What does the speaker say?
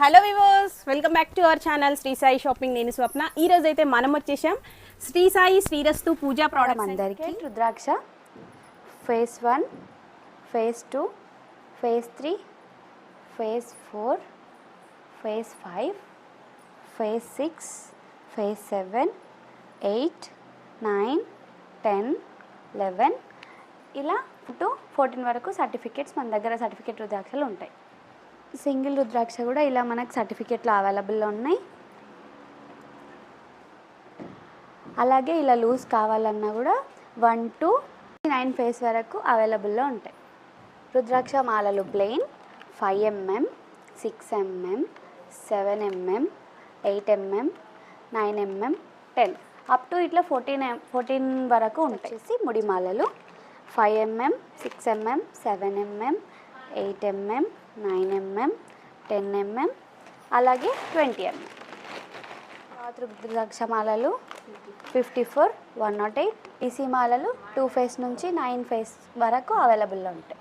Hello viewers, welcome back to our channel Shri Sai shopping. నేను స్వప్న. ఈ రోజు అయితే మనం వచ్చేసాం శ్రీ సాయి శ్రీరస్తు పూజా ప్రోడక్ట్స్. అందరికీ rudraksha phase 1, phase 2, phase 3, phase 4, phase 5, phase 6, phase 7, 8, 9, 10, 11 ఇలా టు 14 వరకు సర్టిఫికేట్స్ మన దగ్గర సర్టిఫికేట్ రుద్రాక్షలు ఉంటాయి. సింగిల్ రుద్రాక్ష కూడా ఇలా మనకు సర్టిఫికేట్లు అవైలబుల్లో ఉన్నాయి. అలాగే ఇలా లూజ్ కావాలన్నా కూడా 1 to 9 ఫేస్ వరకు అవైలబుల్లో ఉంటాయి. రుద్రాక్ష మాలలు plain 5 mm, 6 mm, 7 mm, 8 mm, 9 mm, 10 up to ఇట్లా 14 వరకు ఉంటాయి. ముడి మాలలు 5 mm, 6 mm, 7 mm, 8 mm, 9 mm, 10 mm, అలాగే 20 mm. రుద్రాక్ష మాలలు 54, 108 ఈసీ మాలలు 2 ఫేస్ నుంచి 9 ఫేస్ వరకు అవైలబుల్లో ఉంటాయి.